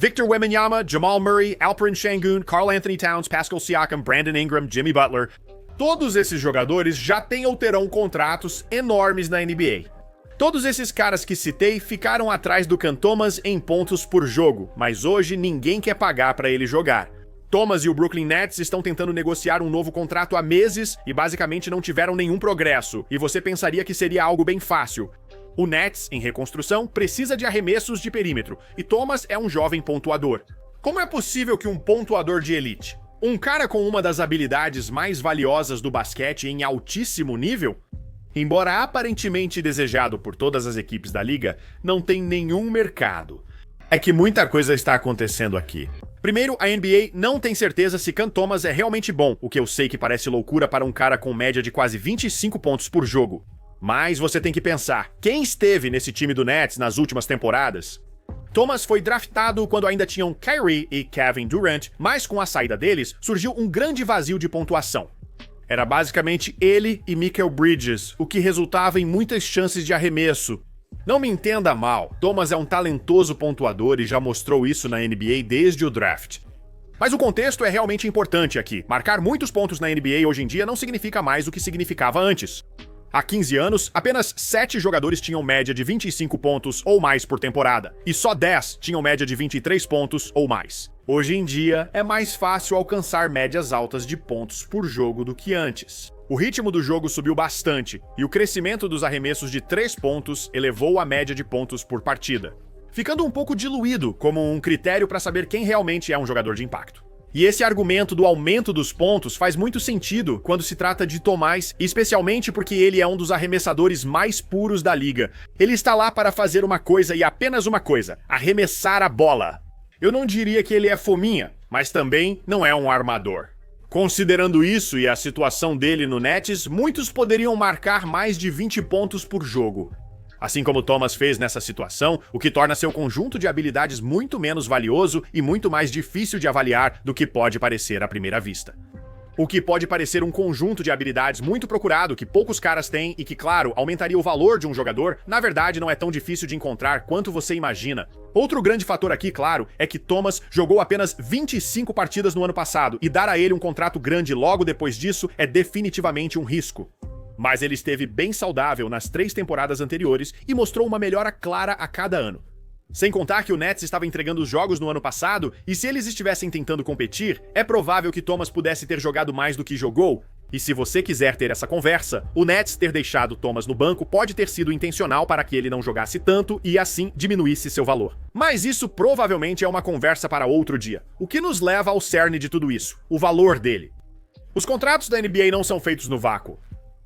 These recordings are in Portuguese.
Victor Wembanyama, Jamal Murray, Alperen Sengun, Karl Anthony Towns, Pascal Siakam, Brandon Ingram, Jimmy Butler. Todos esses jogadores já têm ou terão contratos enormes na NBA. Todos esses caras que citei ficaram atrás do Cam Thomas em pontos por jogo, mas hoje ninguém quer pagar para ele jogar. Thomas e o Brooklyn Nets estão tentando negociar um novo contrato há meses e basicamente não tiveram nenhum progresso, e você pensaria que seria algo bem fácil. O Nets, em reconstrução, precisa de arremessos de perímetro, e Thomas é um jovem pontuador. Como é possível que um pontuador de elite, um cara com uma das habilidades mais valiosas do basquete em altíssimo nível, embora aparentemente desejado por todas as equipes da liga, não tem nenhum mercado? É que muita coisa está acontecendo aqui. Primeiro, a NBA não tem certeza se Cam Thomas é realmente bom, o que eu sei que parece loucura para um cara com média de quase 25 pontos por jogo. Mas você tem que pensar, quem esteve nesse time do Nets nas últimas temporadas? Thomas foi draftado quando ainda tinham Kyrie e Kevin Durant, mas com a saída deles, surgiu um grande vazio de pontuação. Era basicamente ele e Mikal Bridges, o que resultava em muitas chances de arremesso. Não me entenda mal, Thomas é um talentoso pontuador e já mostrou isso na NBA desde o draft. Mas o contexto é realmente importante aqui. Marcar muitos pontos na NBA hoje em dia não significa mais o que significava antes. Há 15 anos, apenas 7 jogadores tinham média de 25 pontos ou mais por temporada, e só 10 tinham média de 23 pontos ou mais. Hoje em dia, é mais fácil alcançar médias altas de pontos por jogo do que antes. O ritmo do jogo subiu bastante, e o crescimento dos arremessos de 3 pontos elevou a média de pontos por partida, ficando um pouco diluído como um critério para saber quem realmente é um jogador de impacto. E esse argumento do aumento dos pontos faz muito sentido quando se trata de Thomas, especialmente porque ele é um dos arremessadores mais puros da liga. Ele está lá para fazer uma coisa e apenas uma coisa: arremessar a bola. Eu não diria que ele é fominha, mas também não é um armador. Considerando isso e a situação dele no Nets, muitos poderiam marcar mais de 20 pontos por jogo. Assim como Thomas fez nessa situação, o que torna seu conjunto de habilidades muito menos valioso e muito mais difícil de avaliar do que pode parecer à primeira vista. O que pode parecer um conjunto de habilidades muito procurado que poucos caras têm e que, claro, aumentaria o valor de um jogador, na verdade não é tão difícil de encontrar quanto você imagina. Outro grande fator aqui, claro, é que Thomas jogou apenas 25 partidas no ano passado, e dar a ele um contrato grande logo depois disso é definitivamente um risco. Mas ele esteve bem saudável nas 3 temporadas anteriores e mostrou uma melhora clara a cada ano. Sem contar que o Nets estava entregando os jogos no ano passado, e se eles estivessem tentando competir, é provável que Thomas pudesse ter jogado mais do que jogou. E se você quiser ter essa conversa, o Nets ter deixado Thomas no banco pode ter sido intencional para que ele não jogasse tanto e assim diminuísse seu valor. Mas isso provavelmente é uma conversa para outro dia. O que nos leva ao cerne de tudo isso: o valor dele. Os contratos da NBA não são feitos no vácuo.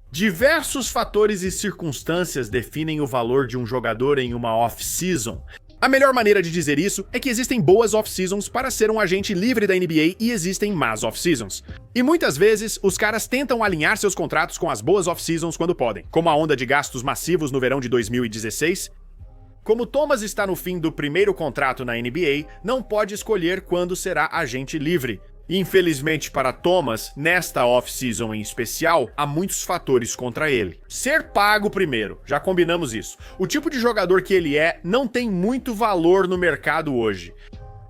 Diversos fatores e circunstâncias definem o valor de um jogador em uma off-season. A melhor maneira de dizer isso é que existem boas off-seasons para ser um agente livre da NBA e existem más off-seasons. E muitas vezes, os caras tentam alinhar seus contratos com as boas off-seasons quando podem, como a onda de gastos massivos no verão de 2016. Como Thomas está no fim do primeiro contrato na NBA, não pode escolher quando será agente livre. Infelizmente para Thomas, nesta off-season em especial, há muitos fatores contra ele. Ser pago primeiro, já combinamos isso. O tipo de jogador que ele é não tem muito valor no mercado hoje.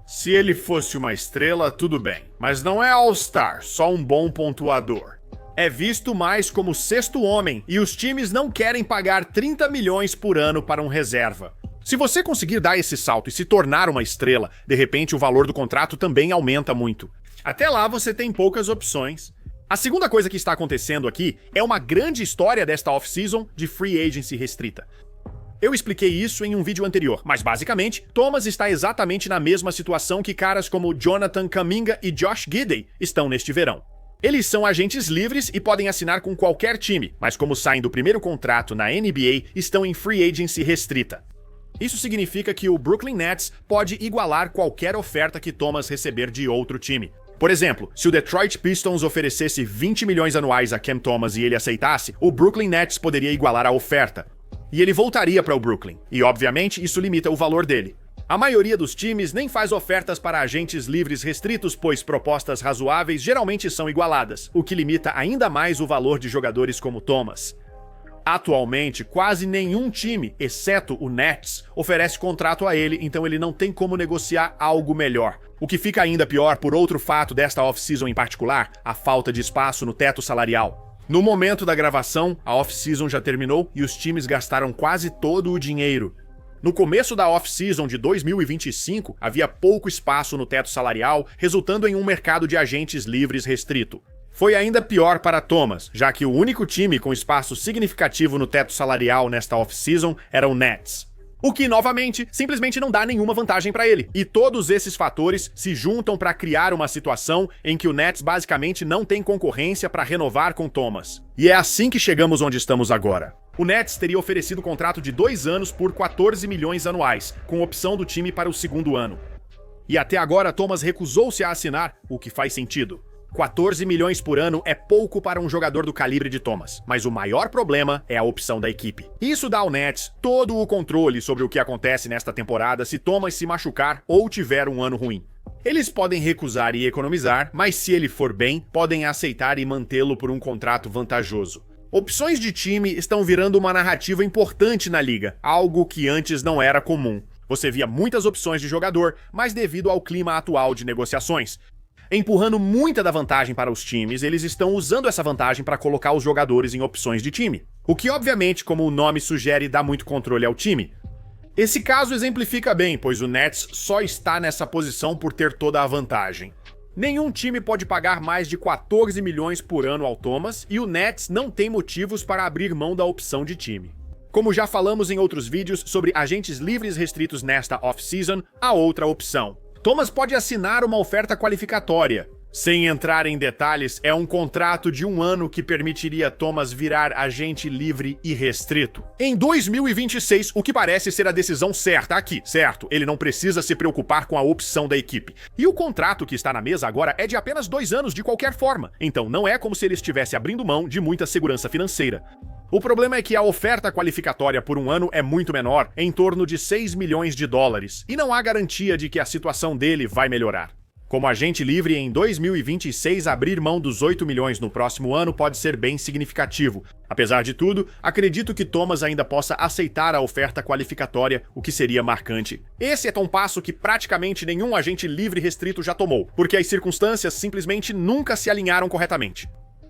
Se ele fosse uma estrela, tudo bem, mas não é All-Star, só um bom pontuador. É visto mais como sexto homem, e os times não querem pagar 30 milhões por ano para um reserva. Se você conseguir dar esse salto e se tornar uma estrela, de repente o valor do contrato também aumenta muito. Até lá você tem poucas opções. A segunda coisa que está acontecendo aqui é uma grande história desta off-season de free agency restrita. Eu expliquei isso em um vídeo anterior, mas basicamente, Thomas está exatamente na mesma situação que caras como Jonathan Kuminga e Josh Giddey estão neste verão. Eles são agentes livres e podem assinar com qualquer time, mas como saem do primeiro contrato na NBA, estão em free agency restrita. Isso significa que o Brooklyn Nets pode igualar qualquer oferta que Thomas receber de outro time. Por exemplo, se o Detroit Pistons oferecesse 20 milhões anuais a Cam Thomas e ele aceitasse, o Brooklyn Nets poderia igualar a oferta. E ele voltaria para o Brooklyn. E obviamente isso limita o valor dele. A maioria dos times nem faz ofertas para agentes livres restritos, pois propostas razoáveis geralmente são igualadas, o que limita ainda mais o valor de jogadores como Thomas. Atualmente, quase nenhum time, exceto o Nets, oferece contrato a ele, então ele não tem como negociar algo melhor. O que fica ainda pior por outro fato desta off-season em particular, a falta de espaço no teto salarial. No momento da gravação, a off-season já terminou e os times gastaram quase todo o dinheiro. No começo da off-season de 2025, havia pouco espaço no teto salarial, resultando em um mercado de agentes livres restrito. Foi ainda pior para Thomas, já que o único time com espaço significativo no teto salarial nesta off-season era o Nets. O que, novamente, simplesmente não dá nenhuma vantagem para ele. E todos esses fatores se juntam para criar uma situação em que o Nets basicamente não tem concorrência para renovar com Thomas. E é assim que chegamos onde estamos agora. O Nets teria oferecido um contrato de 2 anos por 14 milhões anuais, com opção do time para o segundo ano. E até agora Thomas recusou-se a assinar, o que faz sentido. 14 milhões por ano é pouco para um jogador do calibre de Thomas, mas o maior problema é a opção da equipe. Isso dá ao Nets todo o controle sobre o que acontece nesta temporada se Thomas se machucar ou tiver um ano ruim. Eles podem recusar e economizar, mas se ele for bem, podem aceitar e mantê-lo por um contrato vantajoso. Opções de time estão virando uma narrativa importante na liga, algo que antes não era comum. Você via muitas opções de jogador, mas devido ao clima atual de negociações, empurrando muita da vantagem para os times, eles estão usando essa vantagem para colocar os jogadores em opções de time. O que, obviamente, como o nome sugere, dá muito controle ao time. Esse caso exemplifica bem, pois o Nets só está nessa posição por ter toda a vantagem. Nenhum time pode pagar mais de 14 milhões por ano ao Thomas, e o Nets não tem motivos para abrir mão da opção de time. Como já falamos em outros vídeos sobre agentes livres restritos nesta off-season, há outra opção. Thomas pode assinar uma oferta qualificatória. Sem entrar em detalhes, é um contrato de 1 ano que permitiria Thomas virar agente livre e restrito. Em 2026, o que parece ser a decisão certa aqui, certo? Ele não precisa se preocupar com a opção da equipe. E o contrato que está na mesa agora é de apenas 2 anos de qualquer forma, então não é como se ele estivesse abrindo mão de muita segurança financeira. O problema é que a oferta qualificatória por 1 ano é muito menor, em torno de 6 milhões de dólares, e não há garantia de que a situação dele vai melhorar. Como agente livre em 2026, abrir mão dos 8 milhões no próximo ano pode ser bem significativo. Apesar de tudo, acredito que Thomas ainda possa aceitar a oferta qualificatória, o que seria marcante. Esse é um passo que praticamente nenhum agente livre restrito já tomou, porque as circunstâncias simplesmente nunca se alinharam corretamente.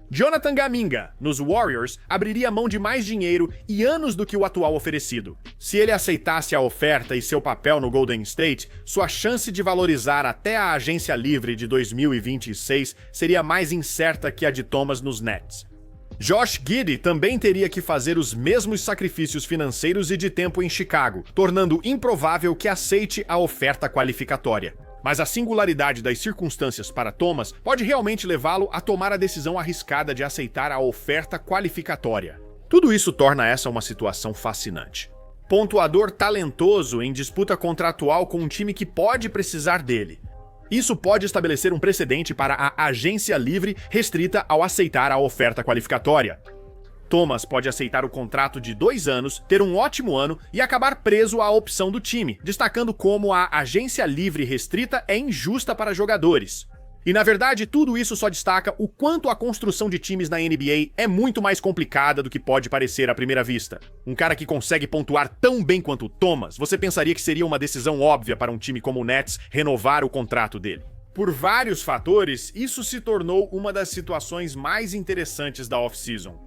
Jonathan Kuminga, nos Warriors, abriria mão de mais dinheiro e anos do que o atual oferecido. Se ele aceitasse a oferta e seu papel no Golden State, sua chance de valorizar até a agência livre de 2026 seria mais incerta que a de Thomas nos Nets. Josh Giddey também teria que fazer os mesmos sacrifícios financeiros e de tempo em Chicago, tornando improvável que aceite a oferta qualificatória. Mas a singularidade das circunstâncias para Thomas pode realmente levá-lo a tomar a decisão arriscada de aceitar a oferta qualificatória. Tudo isso torna essa uma situação fascinante. Pontuador talentoso em disputa contratual com um time que pode precisar dele. Isso pode estabelecer um precedente para a agência livre restrita ao aceitar a oferta qualificatória. Thomas pode aceitar o contrato de 2 anos, ter um ótimo ano e acabar preso à opção do time, destacando como a agência livre restrita é injusta para jogadores. E na verdade, tudo isso só destaca o quanto a construção de times na NBA é muito mais complicada do que pode parecer à primeira vista. Um cara que consegue pontuar tão bem quanto Thomas, você pensaria que seria uma decisão óbvia para um time como o Nets renovar o contrato dele. Por vários fatores, isso se tornou uma das situações mais interessantes da off-season.